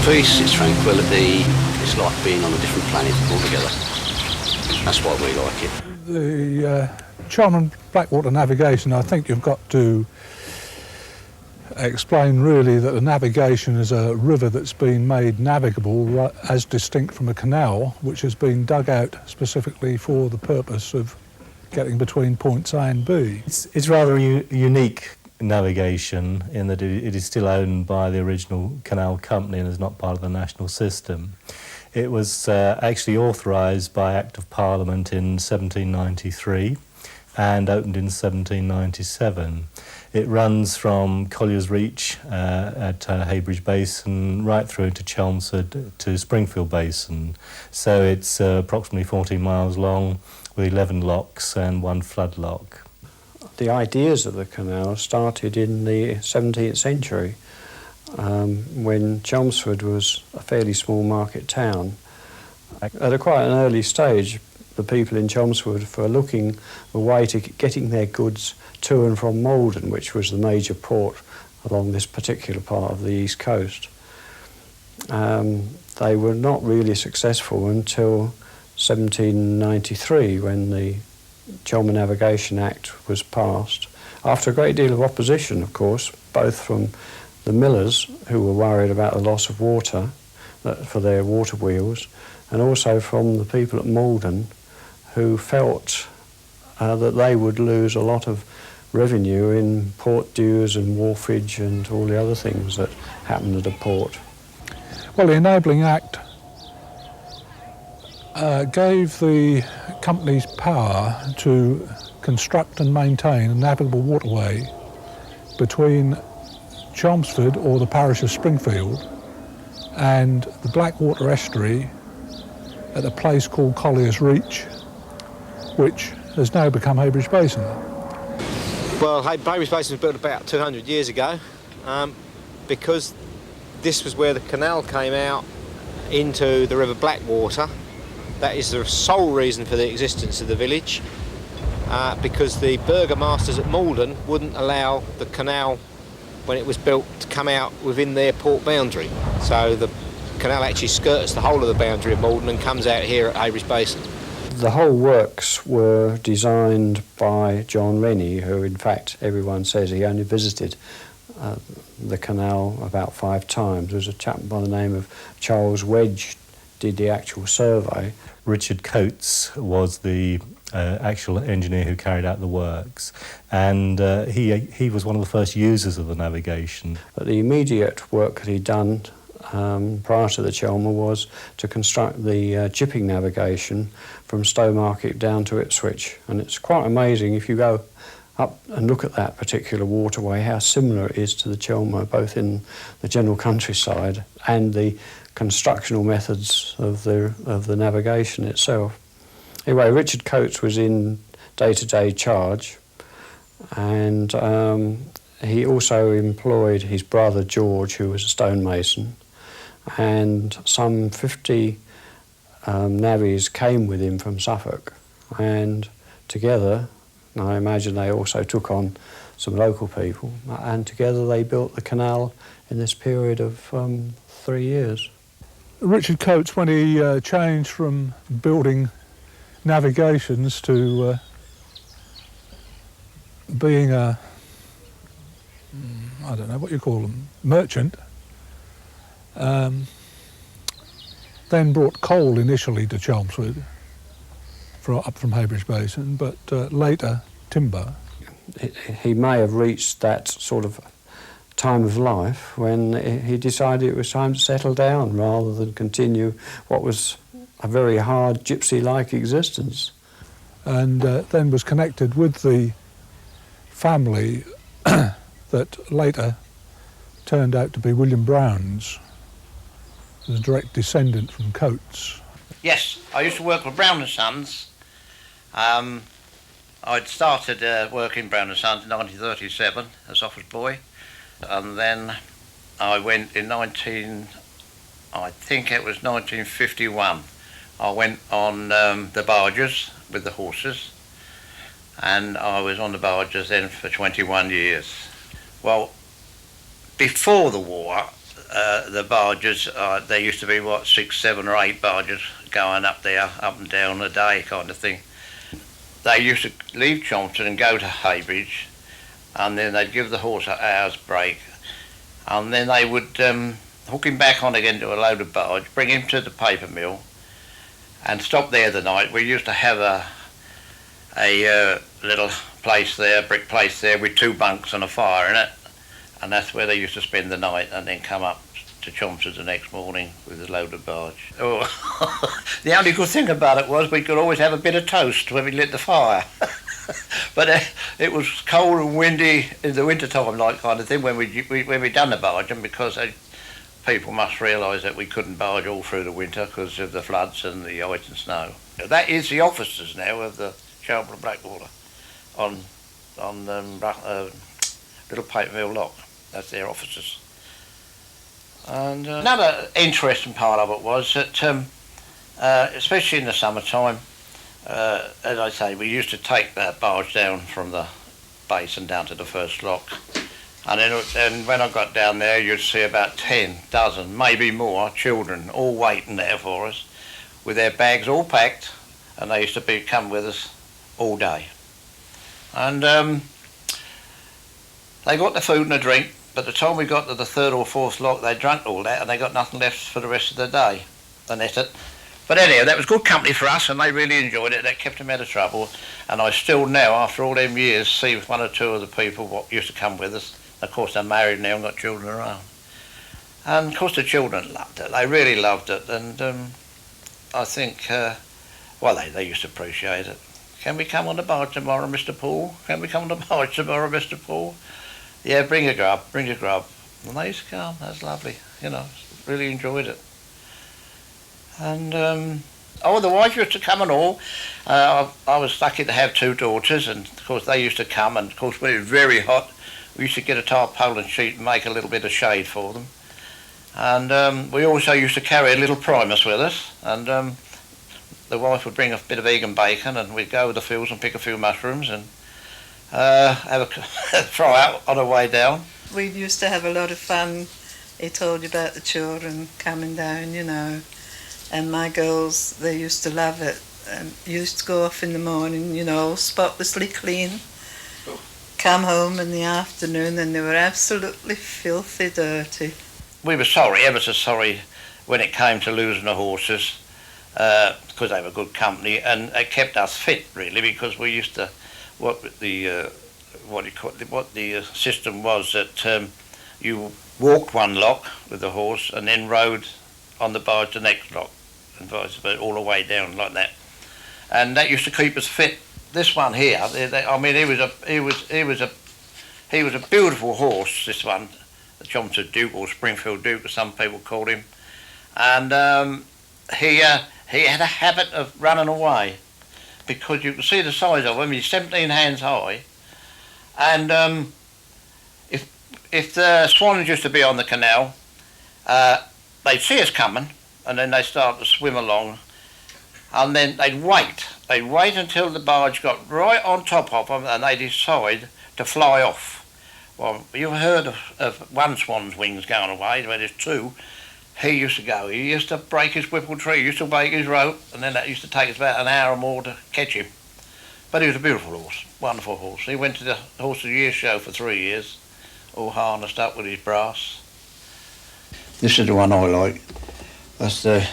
peace, it's tranquility, it's like being on a different planet altogether. That's why we like it. The Chelmer and Blackwater Navigation, I think you've got to explain really that a navigation is a river that's been made navigable as distinct from a canal which has been dug out specifically for the purpose of getting between points A and B. It's rather unique navigation in that it is still owned by the original canal company and is not part of the national system. It was actually authorised by Act of Parliament in 1793 and opened in 1797. It runs from Collier's Reach at Heybridge Basin right through to Chelmsford to Springfield Basin. So it's approximately 14 miles long with 11 locks and 1 flood lock. The ideas of the canal started in the 17th century when Chelmsford was a fairly small market town. At quite an early stage, the people in Chelmsford were looking for a way to getting their goods to and from Malden, which was the major port along this particular part of the east coast. They were not really successful until 1793 when the Chelmer Navigation Act was passed, after a great deal of opposition, of course, both from the millers, who were worried about the loss of water for their water wheels, and also from the people at Malden, who felt that they would lose a lot of revenue in port dues and wharfage and all the other things that happened at a port. Well, the Enabling Act gave the companies power to construct and maintain a navigable waterway between Chelmsford, or the parish of Springfield, and the Blackwater estuary at a place called Collier's Reach, which has now become Heybridge Basin. Well, Heybridge Basin was built about 200 years ago because this was where the canal came out into the River Blackwater. That is the sole reason for the existence of the village, because the burgomasters at Malden wouldn't allow the canal, when it was built, to come out within their port boundary. So the canal actually skirts the whole of the boundary of Malden and comes out here at Heybridge Basin. The whole works were designed by John Rennie, who in fact everyone says he only visited the canal about 5 times. There was a chap by the name of Charles Wedge did the actual survey. Richard Coates was the actual engineer who carried out the works, and he was one of the first users of the navigation. But the immediate work that he'd done prior to the Chelmer was to construct the chipping navigation from Stowmarket down to Ipswich, and it's quite amazing if you go up and look at that particular waterway, how similar it is to the Chelmer, both in the general countryside and the constructional methods of the navigation itself. Anyway, Richard Coates was in day-to-day charge, and he also employed his brother George, who was a stonemason, and some 50 navvies came with him from Suffolk, and together, I imagine they also took on some local people, and together they built the canal in this period of 3 years. Richard Coates, when he changed from building navigations to being a, I don't know what you call them, merchant, then brought coal initially to Chelmsford up from Heybridge Basin, but later timber. He may have reached that sort of time of life when he decided it was time to settle down rather than continue what was a very hard gypsy-like existence. And then was connected with the family that later turned out to be William Brown's, a direct descendant from Coates. Yes, I used to work for Brown & Sons. I'd started working Brown & Sons in 1937 as office boy, and then I went in I think it was 1951. I went on the barges with the horses, and I was on the barges then for 21 years. Well, before the war, the barges, there used to be, 6, 7 or 8 barges going up there, up and down a day kind of thing. They used to leave Chelmsford and go to Heybridge, and then they'd give the horse an hour's break, and then they would hook him back on again to a loaded barge, bring him to the paper mill, and stop there the night. We used to have a little place there, brick place there, with 2 bunks and a fire in it, and that's where they used to spend the night and then come up to Chelmsford the next morning with a loaded barge. Oh, the only good thing about it was we could always have a bit of toast when we lit the fire. But it was cold and windy in the winter time, like kind of thing, when we done the barging, because people must realise that we couldn't barge all through the winter because of the floods and the ice and snow. That is the officers now of the Chelmer and Blackwater on Little Paper Mill Lock. That's their officers. And another interesting part of it was that, especially in the summertime, as I say, we used to take that barge down from the basin down to the first lock, and then when I got down there, you'd see about 10 dozen, maybe more, children all waiting there for us, with their bags all packed, and they used to come with us all day. And they got the food and the drink. By the time we got to the 3rd or 4th lock, they drunk all that and they got nothing left for the rest of the day. And that's it. But anyhow, that was good company for us, and they really enjoyed it. That kept them out of trouble. And I still now, after all them years, see 1 or 2 of the people what used to come with us. Of course, they're married now and got children around. And of course, the children loved it. They really loved it. And I think, they used to appreciate it. Can we come on the barge tomorrow, Mr. Paul? Can we come on the barge tomorrow, Mr. Paul? Yeah, bring your grub. And they used to come. That's lovely. Really enjoyed it. And the wife used to come and all. I was lucky to have 2 daughters, and of course they used to come. And of course, when it was very hot, we used to get a tarpaulin sheet and make a little bit of shade for them. And we also used to carry a little primus with us. And the wife would bring a bit of egg and bacon, and we'd go to the fields and pick a few mushrooms and have a try out on our way down. We used to have a lot of fun. He told you about the children coming down, and my girls, they used to love it, and used to go off in the morning, spotlessly clean, come home in the afternoon, and they were absolutely filthy dirty. We were sorry, ever so sorry, when it came to losing the horses, because they were good company, and it kept us fit, really, because we used to, what the system was that you walked 1 lock with the horse and then rode on the barge the next lock, and vice versa, all the way down like that. And that used to keep us fit. This one here, he was a beautiful horse. This one, the Chelmsford Duke, or Springfield Duke, as some people called him, and he had a habit of running away, because you can see the size of him. He's 17 hands high, and if the swans used to be on the canal, they'd see us coming, and then they'd start to swim along, and then they'd wait. They'd wait until the barge got right on top of them, and they'd decide to fly off. Well, you've heard of one swan's wings going away, where there's 2. He used to go. He used to break his whipple tree. He used to break his rope, and then that used to take us about an hour or more to catch him. But he was a beautiful horse, wonderful horse. He went to the Horse of the Year show for 3 years, all harnessed up with his brass. This is the one I like. That's the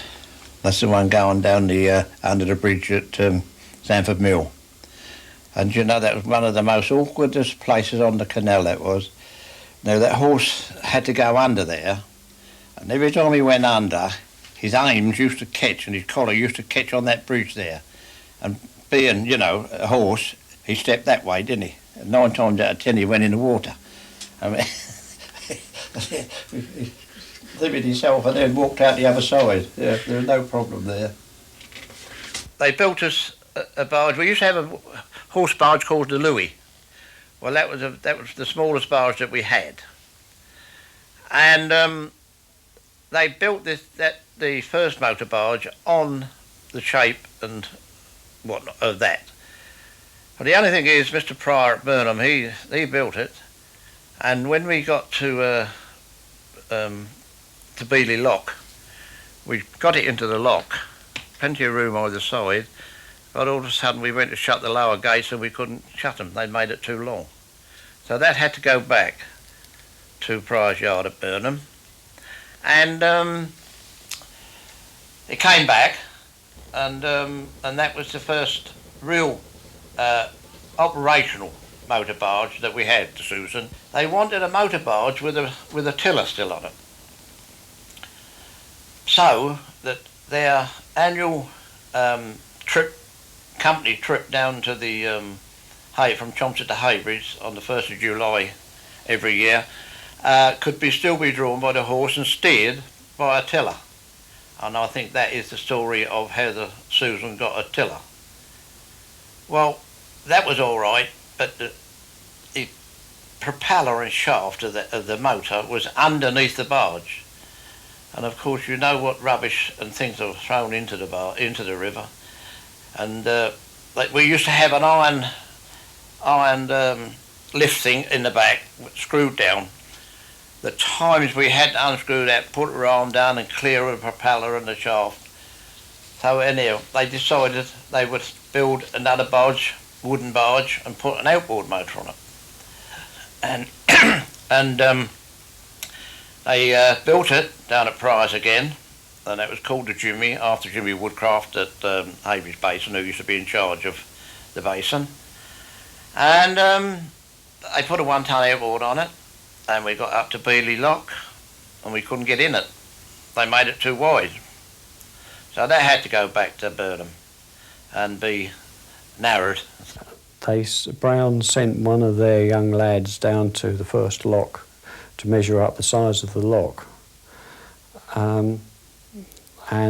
one going down the under the bridge at Sanford Mill. And that was one of the most awkwardest places on the canal, that was. Now, that horse had to go under there, and every time he went under, his aims used to catch, and his collar used to catch on that bridge there. And being, a horse, he stepped that way, didn't he? And 9 times out of 10, he went in the water. I mean, he limited himself and then walked out the other side. Yeah, there was no problem there. They built us a barge. We used to have a horse barge called the Louis. Well, that was the smallest barge that we had. And they built the first motor barge on the shape and whatnot of that. But the only thing is, Mr. Pryor at Burnham, he built it, and when we got to to Beeley Lock. We got it into the lock, plenty of room either side, but all of a sudden we went to shut the lower gates and we couldn't shut them. They'd made it too long. So that had to go back to Prior's Yard at Burnham. And it came back, and that was the first real operational motor barge that we had, the Susan. They wanted a motor barge with a tiller still on it, so that their annual company trip down to the from Chelmsford to Heybridge on the 1st of July every year could still be drawn by the horse and steered by a tiller. And I think that is the story of how the Susan got a tiller. Well, that was all right, but the propeller and shaft of the motor was underneath the barge. And of course, you know what rubbish and things are thrown into the river. And we used to have an iron lift thing in the back, screwed down. The times we had to unscrew that, put her arm down and clear the propeller and the shaft. So anyhow, they decided they would build another barge, wooden barge, and put an outboard motor on it. And they built it down at Prior's again, and it was called the Jimmy, after Jimmy Woodcraft at Heybridge Basin, who used to be in charge of the basin. And they put a 1-ton outboard on it, and we got up to Beeley Lock, and we couldn't get in it. They made it too wide. So that had to go back to Burnham and be narrowed. Brown sent one of their young lads down to the first lock to measure up the size of the lock. And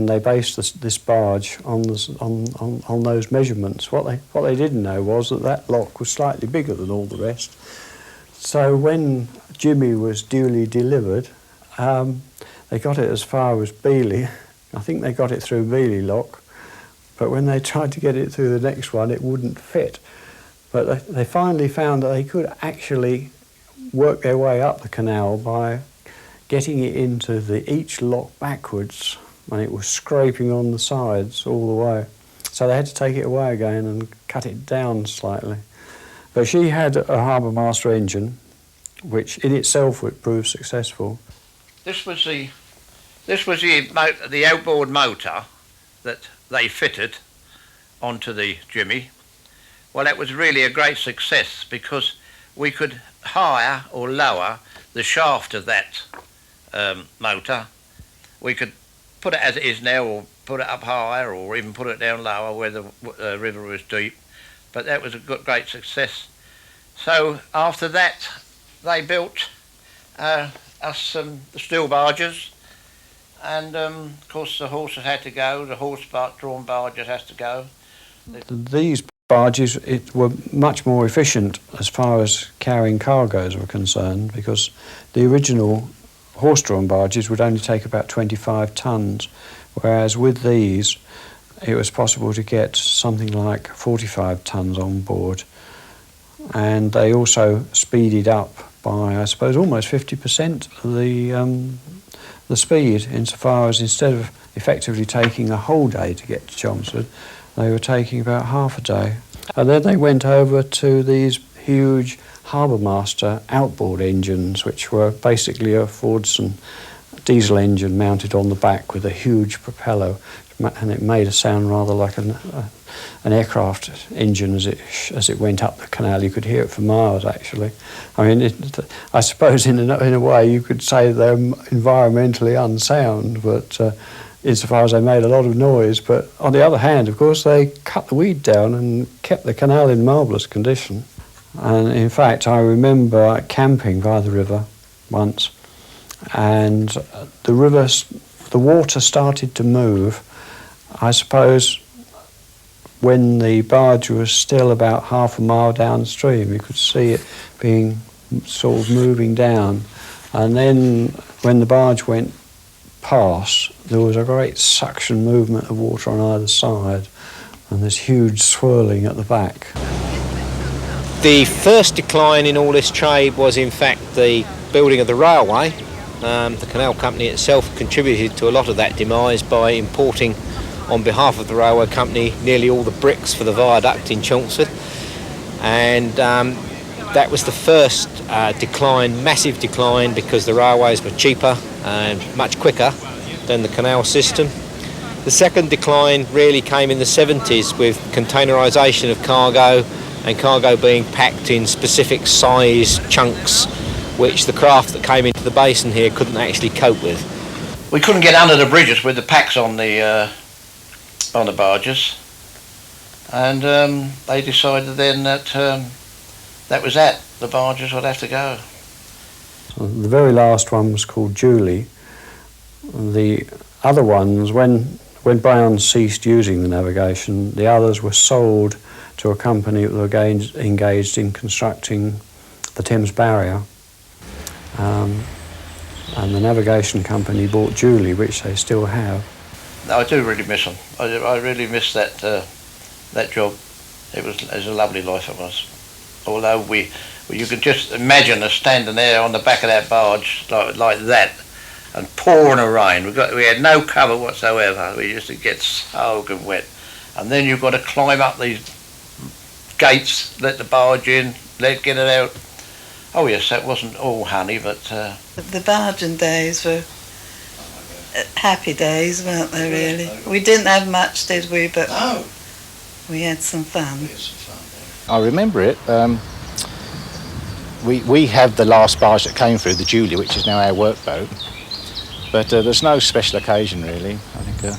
they based this barge on those measurements. What they didn't know was that lock was slightly bigger than all the rest. So when Jimmy was duly delivered, they got it as far as Beeley. I think they got it through Beeley Lock, but when they tried to get it through the next one, it wouldn't fit. But they finally found that they could actually work their way up the canal by getting it into each lock backwards, and it was scraping on the sides all the way. So they had to take it away again and cut it down slightly. But she had a harbour master engine, which in itself would prove successful. This was the outboard motor that they fitted onto the Jimmy. Well, that was really a great success because we could higher or lower the shaft of that motor. We could put it as it is now, or put it up higher, or even put it down lower where the river was deep. But that was a great success. So after that, they built us the steel barges, and of course the horses had to go. The horse-drawn barges has to go. These barges were much more efficient as far as carrying cargoes were concerned, because the original horse-drawn barges would only take about 25 tons, whereas with these it was possible to get something like 45 tons on board. And they also speeded up by, I suppose, almost 50% the speed, insofar as instead of effectively taking a whole day to get to Chelmsford, they were taking about half a day. And then they went over to these huge harbour master outboard engines, which were basically a Fordson diesel engine mounted on the back with a huge propeller, and it made a sound rather like an aircraft engine as it went up the canal. You could hear it for miles, actually. I mean, I suppose in a way you could say they're environmentally unsound, but insofar as they made a lot of noise. But on the other hand, of course, they cut the weed down and kept the canal in marvellous condition. And in fact, I remember camping by the river once, and the water started to move, I suppose, when the barge was still about half a mile downstream. You could see it being sort of moving down. And then when the barge went past, there was a great suction movement of water on either side, and this huge swirling at the back. The first decline in all this trade was in fact the building of the railway, The canal company itself contributed to a lot of that demise by importing, on behalf of the railway company, nearly all the bricks for the viaduct in Chelmsford, and that was the first decline, massive decline, because the railways were cheaper and much quicker than the canal system. The second decline really came in the 70s with containerisation of cargo, and cargo being packed in specific size chunks which the craft that came into the basin here couldn't actually cope with. We couldn't get under the bridges with the packs on the barges, and they decided then that that was that. The barges would have to go. The very last one was called Julie. The other ones, when Brown ceased using the navigation, the others were sold to a company that were engaged in constructing the Thames Barrier. And the navigation company bought Julie, which they still have. I do really miss them. I really miss that that job. It was a lovely life it was. Although you could just imagine us standing there on the back of that barge like that, and pouring a rain. We had no cover whatsoever. We used to get soaking wet, and then you've got to climb up these gates, let the barge in, get it out. Oh yes, that wasn't all honey, but the barging days were happy days, weren't they? Really, we didn't have much, did we? But no, we had some fun. I remember it. We have the last barge that came through, the Julie, which is now our workboat. But there's no special occasion, really. I think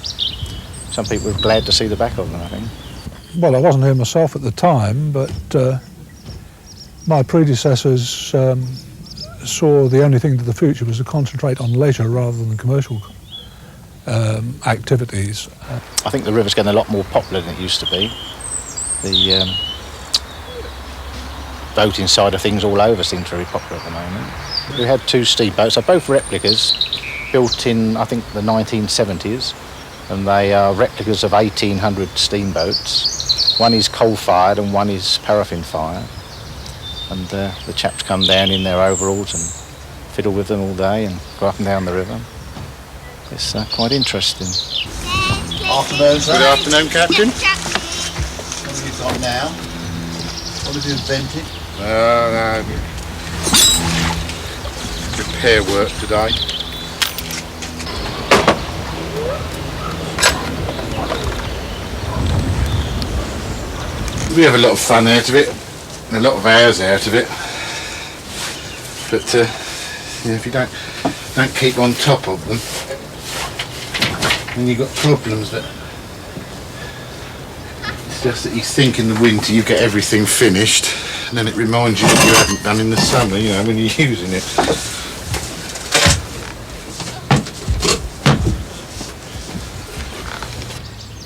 some people were glad to see the back of them, I think. Well, I wasn't here myself at the time, but my predecessors saw the only thing to the future was to concentrate on leisure rather than commercial activities. I think the river's getting a lot more popular than it used to be. The boating side of things all over seems very popular at the moment. We had two steamboats, they're both replicas, built in, I think, the 1970s, and they are replicas of 1800 steamboats. One is coal-fired and one is paraffin-fired. And the chaps come down in their overalls and fiddle with them all day and go up and down the river. It's quite interesting. Afternoon, sir. Good afternoon, Captain. What have you got now? What have you invented? Repair work today. We have a lot of fun out of it, and a lot of hours out of it. But if you don't keep on top of them, then you've got problems. That it's just that you think in the winter you get everything finished, and then it reminds you that you haven't done in the summer, you know, when you're using it.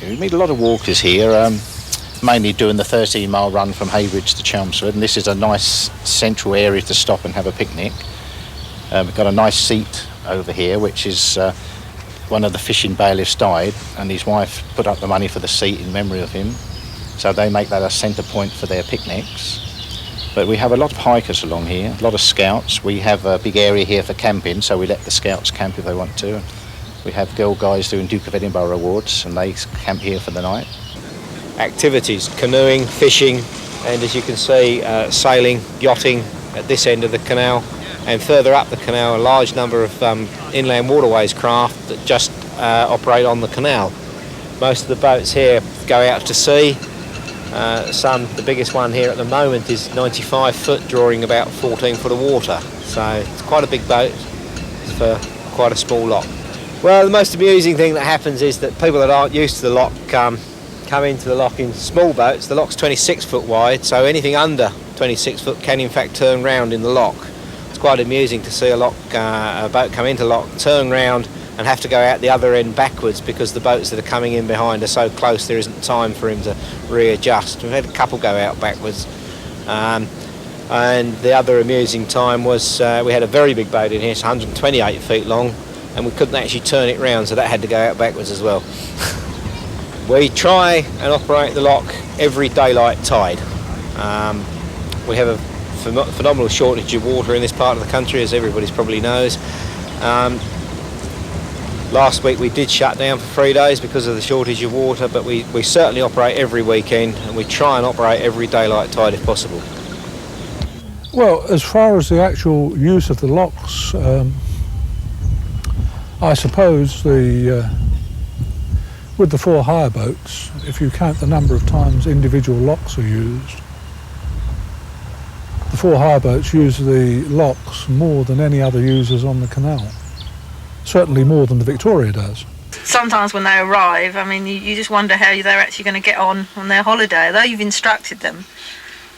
We meet a lot of walkers here, mainly doing the 13-mile run from Haybridge to Chelmsford, and this is a nice central area to stop and have a picnic. We've got a nice seat over here, which is one of the fishing bailiffs died, and his wife put up the money for the seat in memory of him, so they make that a centre point for their picnics. But we have a lot of hikers along here, a lot of scouts. We have a big area here for camping, so we let the scouts camp if they want to. We have girl guys doing Duke of Edinburgh awards, and they camp here for the night. Activities, canoeing, fishing, and as you can see, sailing, yachting at this end of the canal, and further up the canal a large number of inland waterways craft that just operate on the canal. Most of the boats here go out to sea. The biggest one here at the moment is 95 foot, drawing about 14 foot of water, so it's quite a big boat for quite a small lock. Well, the most amusing thing that happens is that people that aren't used to the lock come into the lock in small boats. The lock's 26 foot wide, so anything under 26 foot can in fact turn round in the lock. It's quite amusing to see a boat come into the lock, turn round and have to go out the other end backwards because the boats that are coming in behind are so close there isn't time for him to readjust. We've had a couple go out backwards. And the other amusing time was we had a very big boat in here, it's 128 feet long, and we couldn't actually turn it round, so that had to go out backwards as well. We try and operate the lock every daylight tide. We have a phenomenal shortage of water in this part of the country, as everybody probably knows, Last week we did shut down for 3 days because of the shortage of water, but we certainly operate every weekend, and we try and operate every daylight tide if possible. Well, as far as the actual use of the locks, I suppose with the 4 hire boats, if you count the number of times individual locks are used, the 4 hire boats use the locks more than any other users on the canal. Certainly more than the Victoria does. Sometimes when they arrive, I mean, you just wonder how they're actually going to get on their holiday. Although you've instructed them,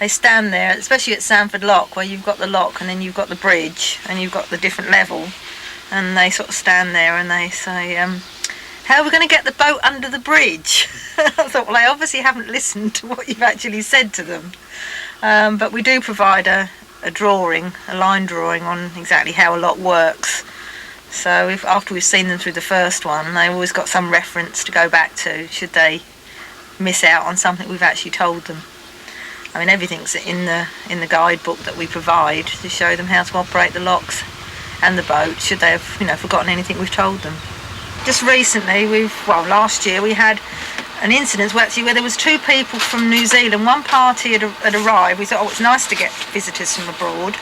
they stand there, especially at Sanford Lock, where you've got the lock and then you've got the bridge and you've got the different level, and they sort of stand there and they say, how are we going to get the boat under the bridge? I thought, well, they obviously haven't listened to what you've actually said to them. But we do provide a drawing, a line drawing on exactly how a lock works. So after we've seen them through the first one, they've always got some reference to go back to should they miss out on something we've actually told them. I mean, everything's in the guidebook that we provide to show them how to operate the locks and the boat should they have, forgotten anything we've told them. Just recently, last year we had an incident where there was 2 people from New Zealand. One party had arrived. We thought, it's nice to get visitors from abroad.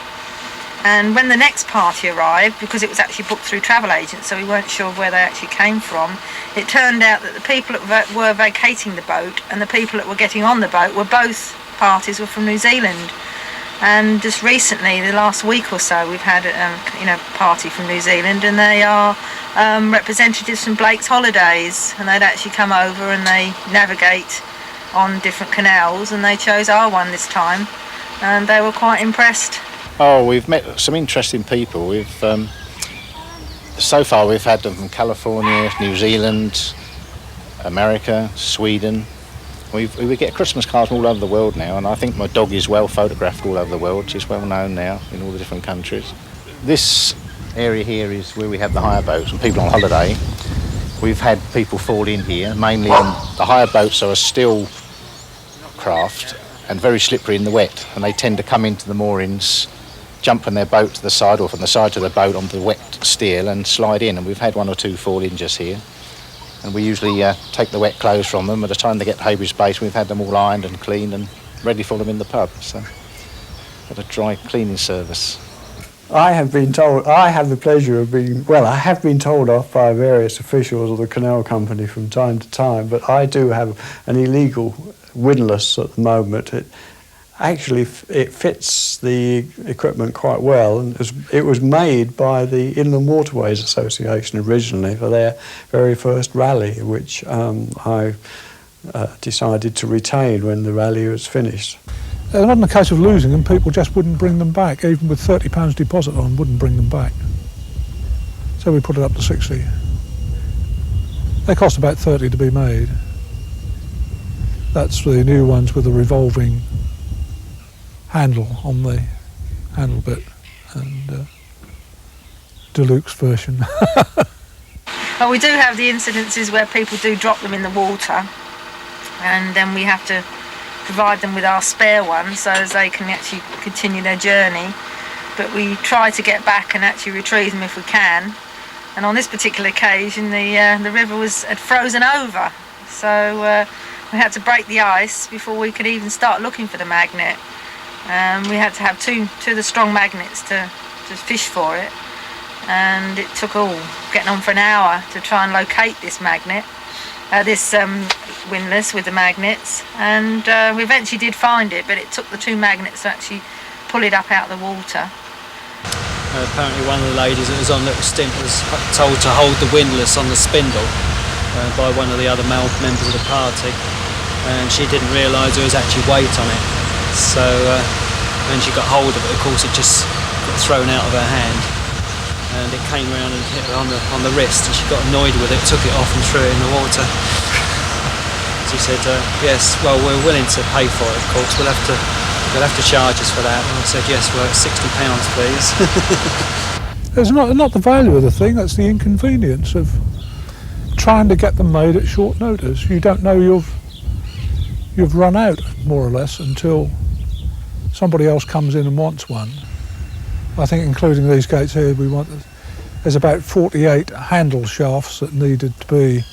And when the next party arrived, because it was actually booked through travel agents, so we weren't sure where they actually came from, it turned out that the people that were vacating the boat and the people that were getting on the boat both parties were from New Zealand. And just recently, the last week or so, we've had a party from New Zealand, and they are representatives from Blake's Holidays, and they'd actually come over and they navigate on different canals, and they chose our one this time, and they were quite impressed. Oh, we've met some interesting people. So far we've had them from California, New Zealand, America, Sweden. We get Christmas cards from all over the world now, and I think my dog is well photographed all over the world. She's well known now in all the different countries. This area here is where we have the hire boats and people on holiday. We've had people fall in here, mainly on the hire boats are a still craft and very slippery in the wet, and they tend to come into the moorings, jump from their boat to the side or from the side to the boat onto the wet steel and slide in, and we've had 1 or 2 fall in just here. And we usually take the wet clothes from them. At the time they get to Haybridge Base, we've had them all ironed and cleaned and ready for them in the pub. So, got a dry cleaning service. I have been told, I have the pleasure of being, I have been told off by various officials of the canal company from time to time, but I do have an illegal windlass at the moment. It fits the equipment quite well, and it was made by the Inland Waterways Association originally for their very first rally, which I decided to retain when the rally was finished. It wasn't a case of losing them, people just wouldn't bring them back, even with £30 deposit on, wouldn't bring them back. So we put it up to 60. They cost about 30 to be made. That's the new ones with the revolving handle on the handle bit, and deluxe version. Well, we do have the incidences where people do drop them in the water, and then we have to provide them with our spare one so as they can actually continue their journey. But we try to get back and actually retrieve them if we can. And on this particular occasion, the river had frozen over, so we had to break the ice before we could even start looking for the magnet. We had to have two of the strong magnets to fish for it, and it took getting on for an hour to try and locate this magnet, this windlass with the magnets, and we eventually did find it, but it took the 2 magnets to actually pull it up out of the water. Apparently one of the ladies that was on Little Stint was told to hold the windlass on the spindle by one of the other male members of the party, and she didn't realise there was actually weight on it. So when she got hold of it, of course, it just got thrown out of her hand, and it came round and hit her on the wrist, and she got annoyed with it, took it off and threw it in the water. She said, yes, well, we're willing to pay for it, of course, you'll have to charge us for that. And I said, yes, well, it's £60, please. It's not the value of the thing, that's the inconvenience of trying to get them made at short notice. You don't know you've run out, more or less, until somebody else comes in and wants one. I think, including these gates here, we want There's about 48 handle shafts that needed to be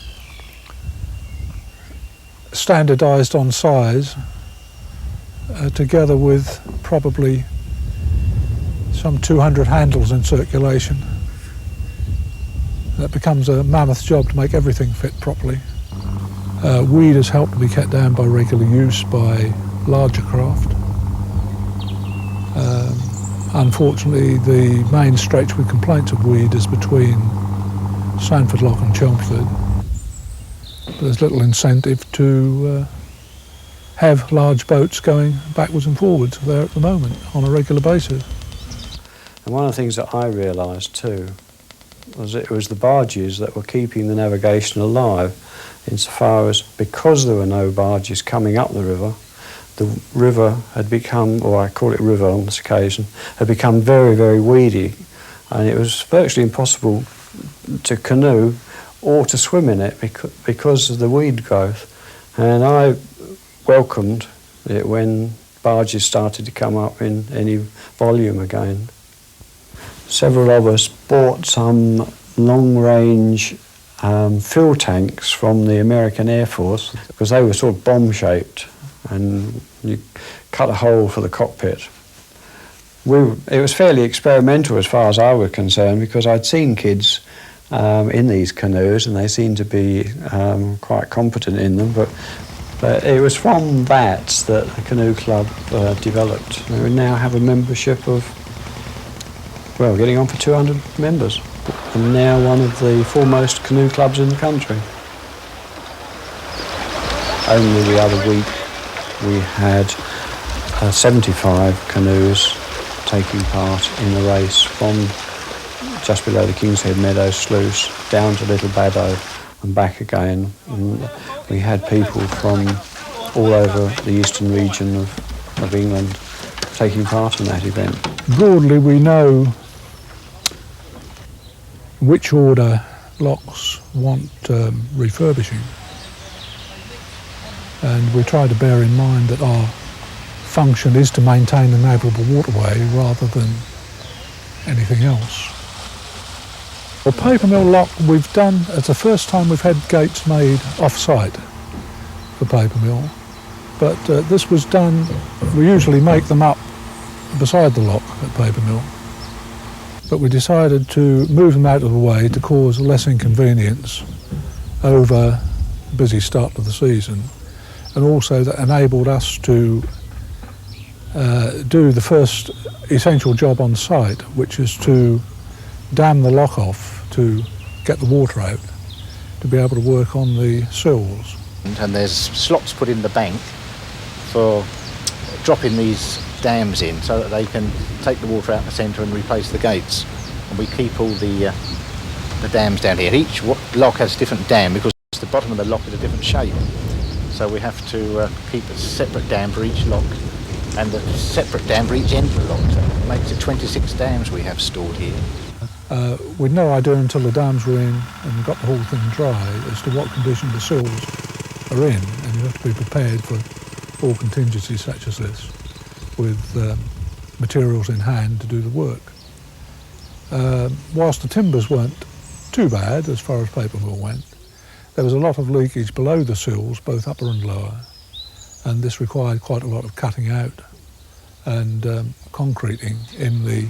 standardised on size, together with probably some 200 handles in circulation. That becomes a mammoth job to make everything fit properly. Weed has helped to be kept down by regular use by larger craft. Unfortunately, the main stretch with complaints of weed is between Sandford Lock and Chelmsford. There's little incentive to have large boats going backwards and forwards there at the moment on a regular basis. And one of the things that I realised too was it was the barges that were keeping the navigation alive, insofar as because there were no barges coming up the river had become, or I call it river on this occasion, had become very, very weedy, and it was virtually impossible to canoe or to swim in it because of the weed growth. And I welcomed it when barges started to come up in any volume again. Several of us bought some long-range fuel tanks from the American Air Force because they were sort of bomb-shaped, and you cut a hole for the cockpit. It was fairly experimental as far as I was concerned, because I'd seen kids in these canoes and they seemed to be quite competent in them, but it was from that the canoe club developed. We now have a membership of, well, getting on for 200 members, and now one of the foremost canoe clubs in the country. Only the other week we had 75 canoes taking part in a race from just below the King's Head Meadows sluice down to Little Baddow and back again. And we had people from all over the eastern region of England taking part in that event. Broadly, we know which order locks want refurbishing, and we try to bear in mind that our function is to maintain a navigable waterway rather than anything else. The paper mill lock we've done, it's the first time we've had gates made off-site for paper mill, but this was done, we usually make them up beside the lock at paper mill, but we decided to move them out of the way to cause less inconvenience over the busy start of the season, and also that enabled us to do the first essential job on site, which is to dam the lock off to get the water out, to be able to work on the sills. And there's slots put in the bank for dropping these dams in so that they can take the water out the centre and replace the gates. And we keep all the dams down here. Each lock has a different dam because the bottom of the lock is a different shape. So we have to keep a separate dam for each lock and a separate dam for each end of the lock. So it makes it 26 dams we have stored here. We'd no idea until the dams were in and got the whole thing dry as to what condition the sills are in, and you have to be prepared for all contingencies such as this with materials in hand to do the work. Whilst the timbers weren't too bad as far as paper mill went, there was a lot of leakage below the sills, both upper and lower, and this required quite a lot of cutting out and concreting in the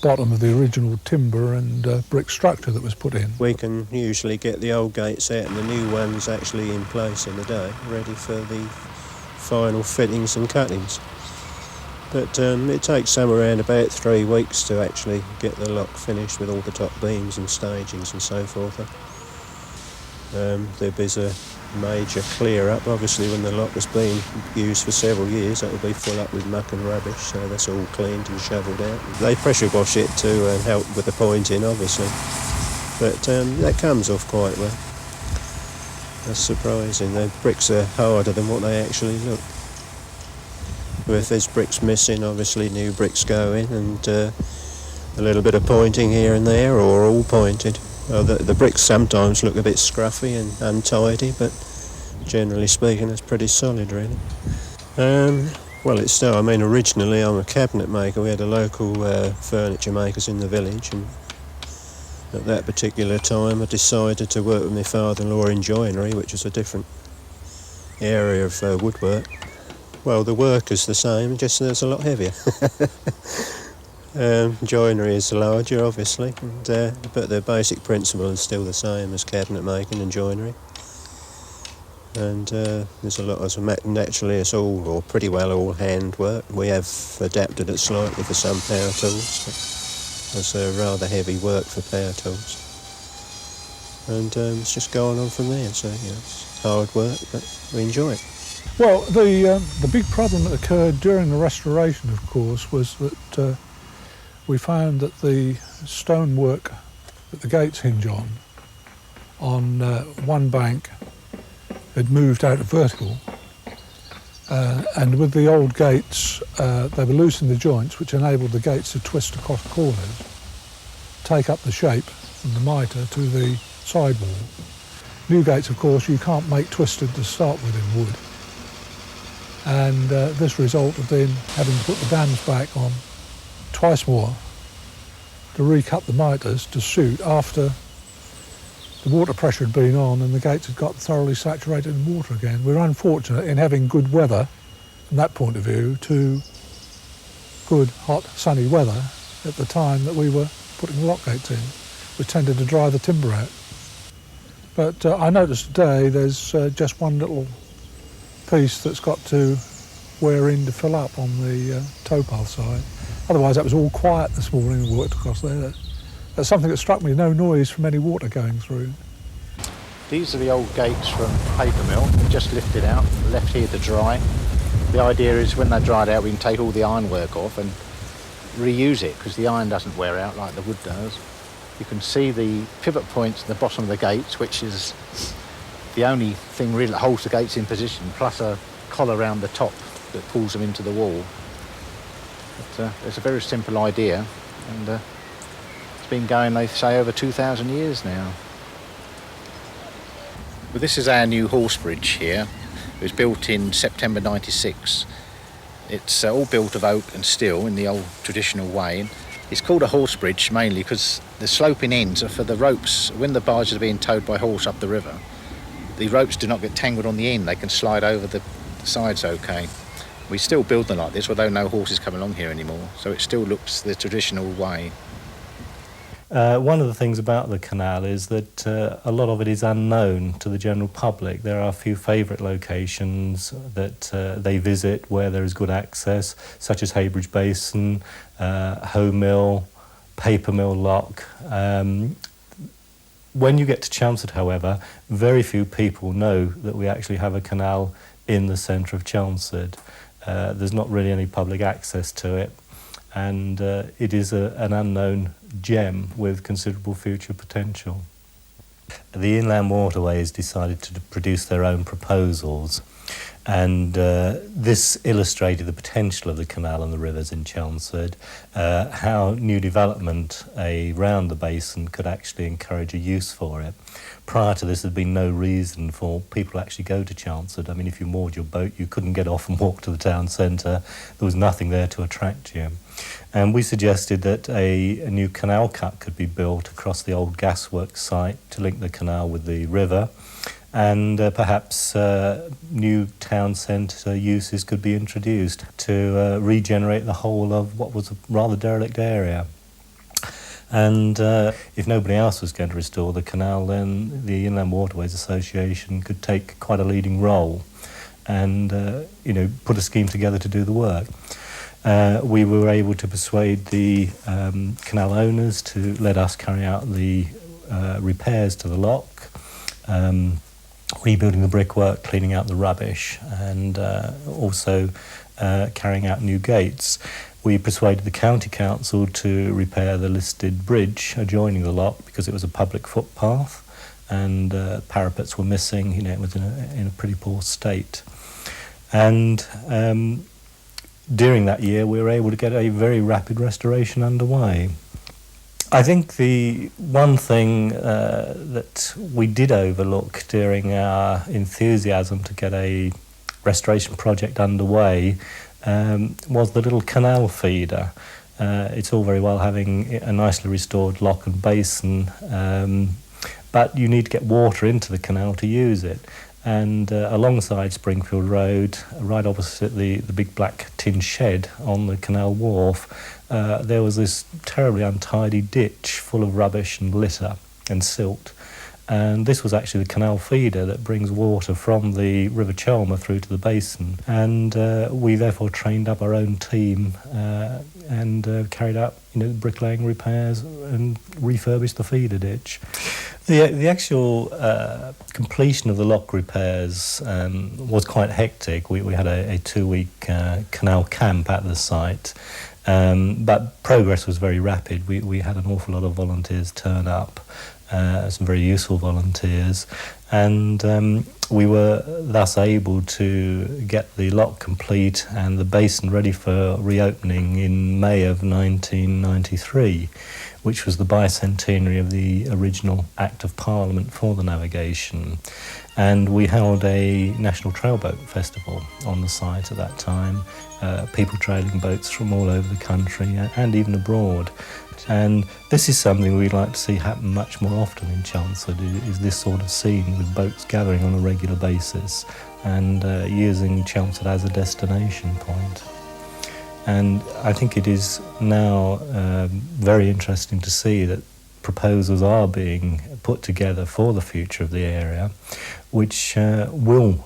bottom of the original timber and brick structure that was put in. We can usually get the old gates out and the new ones actually in place in the day, ready for the final fittings and cuttings. But it takes somewhere around about 3 weeks to actually get the lock finished with all the top beams and stagings and so forth. There's a major clear up. Obviously when the lock has been used for several years, that will be full up with muck and rubbish, so that's all cleaned and shovelled out. They pressure wash it to help with the pointing, obviously, but that comes off quite well. That's surprising. The bricks are harder than what they actually look. If there's bricks missing, obviously new bricks go in, and a little bit of pointing here and there, or all pointed. The bricks sometimes look a bit scruffy and untidy, but generally speaking, it's pretty solid, really. Well, it's still, I mean, originally I'm a cabinet maker. We had a local furniture makers in the village, and At that particular time I decided to work with my father-in-law in joinery, which was a different area of woodwork. Well, the work is the same, just it's a lot heavier. Joinery is larger, obviously, but the basic principle is still the same as cabinet making and joinery. And there's a lot of naturally it's all, or pretty well all, handwork. We have adapted it slightly for some power tools. It's rather heavy work for power tools. And it's just going on from there. So it's hard work, but we enjoy it. Well, the big problem that occurred during the restoration, of course, was that we found that the stonework that the gates hinge on one bank had moved out of vertical, and with the old gates, they were loose in the joints, which enabled the gates to twist across corners, take up the shape from the mitre to the sidewall. New gates, of course, you can't make twisted to start with in wood, and this resulted in having to put the dams back on twice more to recut the mitres to suit after the water pressure had been on and the gates had got thoroughly saturated in water again. We were unfortunate in having good weather from that point of view to good, hot, sunny weather at the time that we were putting the lock gates in, which tended to dry the timber out. But I noticed today there's just one little piece that's got to wear in to fill up on the towpath side. Otherwise that was all quiet this morning and worked across there. That's something that struck me, no noise from any water going through. These are the old gates from paper mill, just lifted out, left here to dry. The idea is when they're dried out we can take all the ironwork off and reuse it, because the iron doesn't wear out like the wood does. You can see the pivot points at the bottom of the gates, which is the only thing really that holds the gates in position, plus a collar around the top that pulls them into the wall. But, it's a very simple idea, and it's been going, they say, over 2,000 years now. Well, this is our new horse bridge here. It was built in September 96. It's all built of oak and steel in the old traditional way. It's called a horse bridge mainly because the sloping ends are for the ropes. When the barges are being towed by horse up the river, the ropes do not get tangled on the end. They can slide over the sides okay. We still build them like this, although no horses come along here anymore, so it still looks the traditional way. One of the things about the canal is that a lot of it is unknown to the general public. There are a few favourite locations that they visit where there is good access, such as Heybridge Basin, Hoe Mill, Paper Mill Lock. When you get to Chelmsford, however, very few people know that we actually have a canal in the centre of Chelmsford. There's not really any public access to it, and it is an unknown gem with considerable future potential. The Inland Waterways decided to produce their own proposals, and this illustrated the potential of the canal and the rivers in Chelmsford, how new development around the basin could actually encourage a use for it. Prior to this, there'd been no reason for people to actually go to Chelmsford. I mean, if you moored your boat, you couldn't get off and walk to the town centre. There was nothing there to attract you. And we suggested that a new canal cut could be built across the old gasworks site to link the canal with the river, and perhaps new town centre uses could be introduced to regenerate the whole of what was a rather derelict area. And if nobody else was going to restore the canal, then the Inland Waterways Association could take quite a leading role and put a scheme together to do the work. We were able to persuade the canal owners to let us carry out the repairs to the lock, rebuilding the brickwork, cleaning out the rubbish, and also carrying out new gates. We persuaded the county council to repair the listed bridge adjoining the lock because it was a public footpath and parapets were missing. It was in a pretty poor state. And during that year we were able to get a very rapid restoration underway. I think the one thing that we did overlook during our enthusiasm to get a restoration project underway was the little canal feeder. It's all very well having a nicely restored lock and basin, but you need to get water into the canal to use it. And alongside Springfield Road, right opposite the big black tin shed on the canal wharf, there was this terribly untidy ditch full of rubbish and litter and silt. And this was actually the canal feeder that brings water from the River Chelmer through to the basin. And we therefore trained up our own team and carried out bricklaying repairs and refurbished the feeder ditch. The actual completion of the lock repairs was quite hectic. We had a 2-week canal camp at the site, but progress was very rapid. We had an awful lot of volunteers turn up, some very useful volunteers, and we were thus able to get the lock complete and the basin ready for reopening in May of 1993, which was the bicentenary of the original Act of Parliament for the navigation. And we held a National Trailboat Festival on the site at that time, people trailing boats from all over the country and even abroad. And this is something we'd like to see happen much more often in Chelmsford, is this sort of scene with boats gathering on a regular basis and using Chelmsford as a destination point. And I think it is now very interesting to see that proposals are being put together for the future of the area, which will,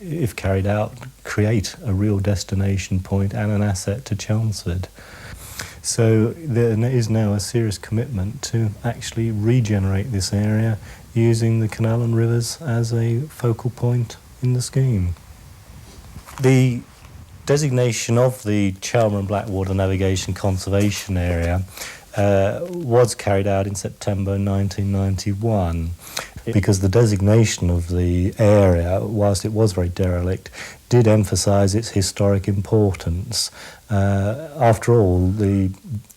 if carried out, create a real destination point and an asset to Chelmsford. So there is now a serious commitment to actually regenerate this area using the canal and rivers as a focal point in the scheme. The designation of the Chelmer and Blackwater Navigation Conservation Area was carried out in September 1991, because the designation of the area, whilst it was very derelict, did emphasise its historic importance. After all, the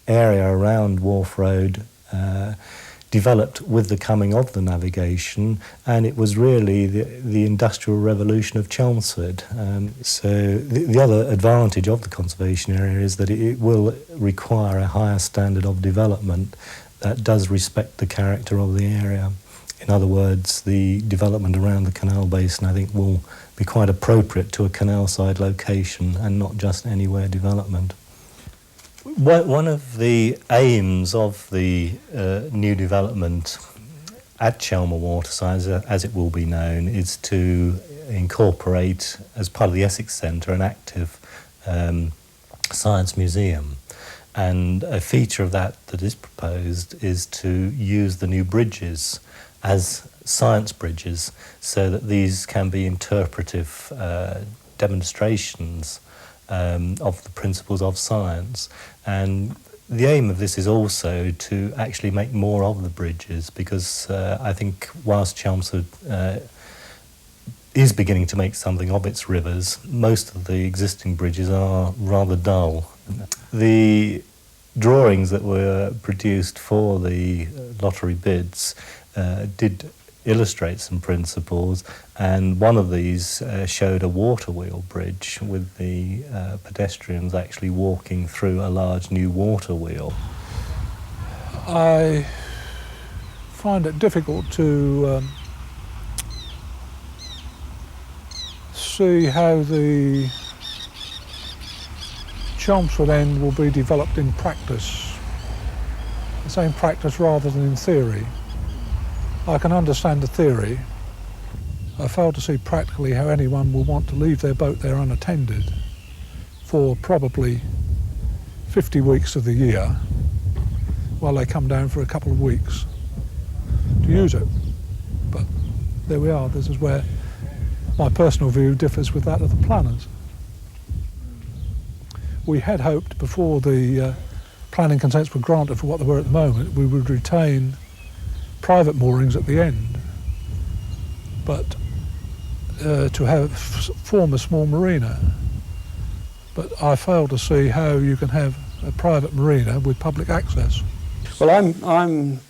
area around Wharf Road developed with the coming of the navigation, and it was really the industrial revolution of Chelmsford. So the other advantage of the conservation area is that it will require a higher standard of development that does respect the character of the area. In other words, the development around the canal basin, I think, will be quite appropriate to a canal side location and not just anywhere development. One of the aims of the new development at Chelmer Waterside, as it will be known, is to incorporate, as part of the Essex Centre, an active science museum. And a feature of that is proposed is to use the new bridges as science bridges, so that these can be interpretive demonstrations of the principles of science. And the aim of this is also to actually make more of the bridges, because I think whilst Chelmsford is beginning to make something of its rivers, most of the existing bridges are rather dull. The drawings that were produced for the lottery bids did illustrate some principles, and one of these showed a water wheel bridge with the pedestrians actually walking through a large new water wheel. I find it difficult to see how the Chelmsford end will be developed in practice. I say in practice rather than in theory. I can understand the theory. I fail to see practically how anyone will want to leave their boat there unattended for probably 50 weeks of the year while they come down for a couple of weeks to use it. But there we are. This is where my personal view differs with that of the planners. We had hoped, before the planning consents were granted for what they were at the moment, we would retain private moorings at the end, but to form a small marina. But I fail to see how you can have a private marina with public access. Well, I'm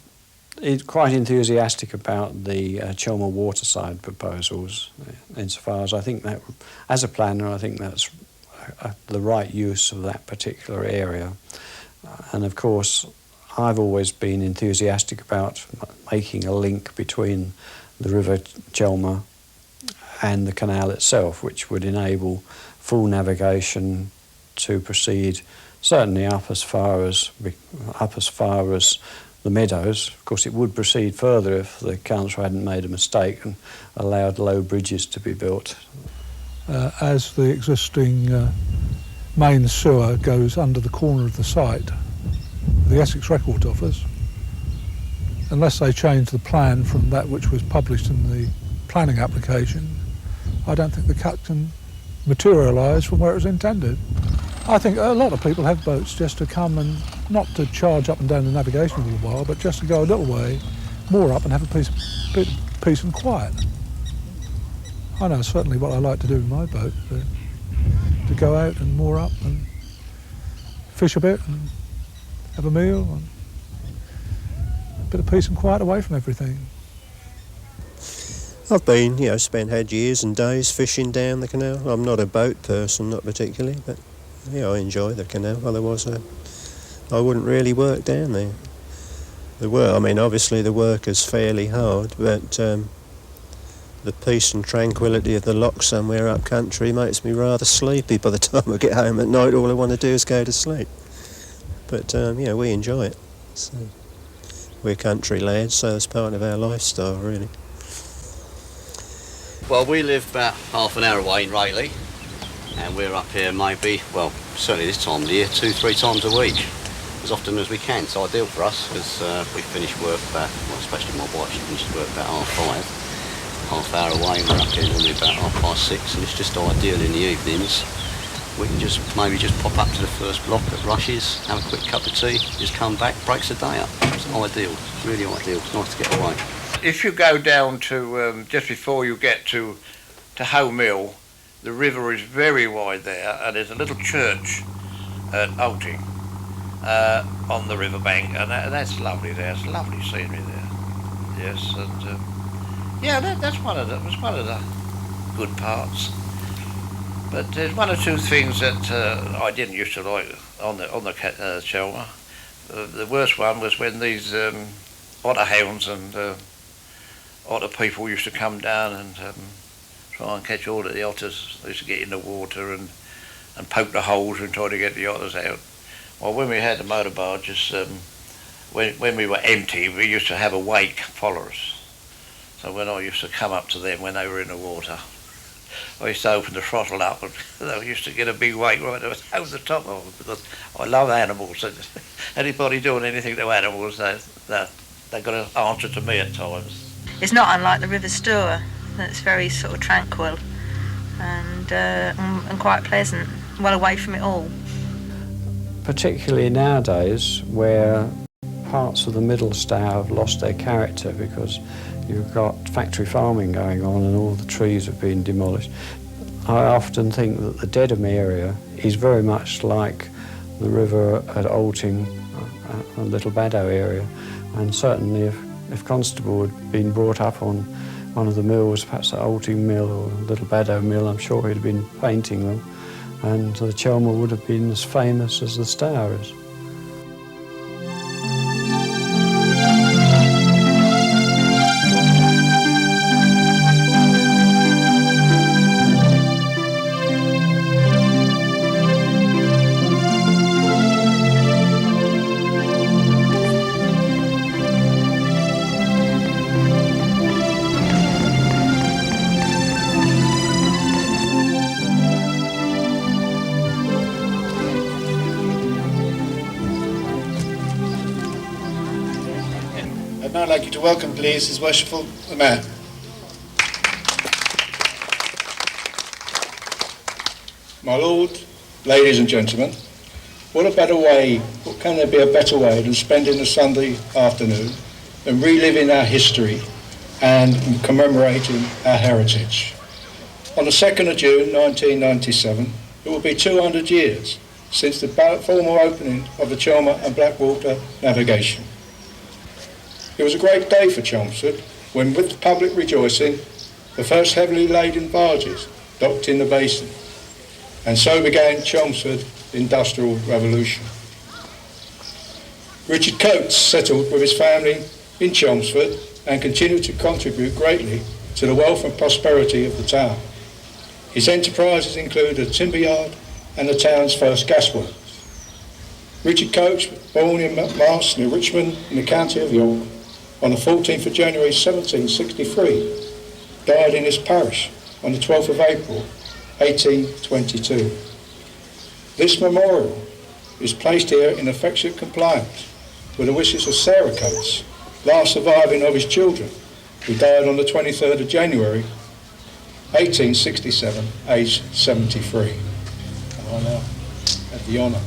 quite enthusiastic about the Chelmer Waterside proposals, insofar as I think that, as a planner, I think that's the right use of that particular area. And of course, I've always been enthusiastic about making a link between the River Chelmer and the canal itself, which would enable full navigation to proceed certainly up as far as the meadows. Of course, it would proceed further if the council hadn't made a mistake and allowed low bridges to be built. As the existing main sewer goes under the corner of the site, the Essex Records Office, unless they change the plan from that which was published in the planning application, I don't think the cut can materialise from where it was intended. I think a lot of people have boats just to come and not to charge up and down the navigation all the while, but just to go a little way more up and have a bit of peace and quiet. I know certainly what I like to do in my boat, to go out and moor up and fish a bit and have a meal and a bit of peace and quiet away from everything. I've been, had years and days fishing down the canal. I'm not a boat person, not particularly, but I enjoy the canal. Otherwise, I wouldn't really work down there. Obviously the work is fairly hard, but the peace and tranquility of the loch somewhere up country makes me rather sleepy. By the time I get home at night, all I want to do is go to sleep. But we enjoy it. So, we're country lads, so it's part of our lifestyle, really. Well, we live about half an hour away in Rayleigh, and we're up here maybe, well, certainly this time of the year, 2-3 times a week, as often as we can. It's ideal for us, because we finish work about, well, especially my wife, she finishes work about 5:30, half hour away, and we're up here normally about 6:30, and it's just ideal in the evenings. We can just pop up to the first block at Rushes, have a quick cup of tea, just come back, breaks the day up. It's ideal, it's really ideal, it's nice to get away. If you go down to, just before you get to Hoe Mill, the river is very wide there, and there's a little church at Alting on the riverbank, and that's lovely there. It's lovely scenery there. Yes, and that's one of the good parts. But there's one or two things that I didn't used to like on the Chelmer. The worst one was when these otter hounds and otter people used to come down and try and catch all of the otters. They used to get in the water and poke the holes and try to get the otters out. Well, when we had the motor barges, when we were empty, we used to have a wake follow us. So when I used to come up to them when they were in the water, I used to open the throttle up and I used to get a big wake right over the top of them, because I love animals. And anybody doing anything to animals, they've got to answer to me at times. It's not unlike the River Stour. That's very sort of tranquil and quite pleasant, well away from it all. Particularly nowadays, where parts of the Middle Stour have lost their character because you've got factory farming going on and all the trees have been demolished. I often think that the Dedham area is very much like the river at Alting and Little Baddow area, and certainly if Constable had been brought up on one of the mills, perhaps the Alting Mill or Little Baddow Mill, I'm sure he'd have been painting them, and the Chelmer would have been as famous as the Stour is. I'd like you to welcome, please, His Worshipful the Mayor. My Lord, ladies and gentlemen, what can there be a better way than spending a Sunday afternoon and reliving our history and commemorating our heritage. On the 2nd of June 1997, it will be 200 years since the formal opening of the Chelmer and Blackwater Navigation. It was a great day for Chelmsford when, with the public rejoicing, the first heavily laden barges docked in the basin. and so began Chelmsford Industrial Revolution. Richard Coates settled with his family in Chelmsford and continued to contribute greatly to the wealth and prosperity of the town. His enterprises include a timber yard and the town's first gasworks. Richard Coates was born in Mars near Richmond in the county of York on the 14th of January 1763, died in his parish on the 12th of April 1822. This memorial is placed here in affectionate compliance with the wishes of Sarah Coates, last surviving of his children, who died on the 23rd of January 1867, aged 73. And I now have the honour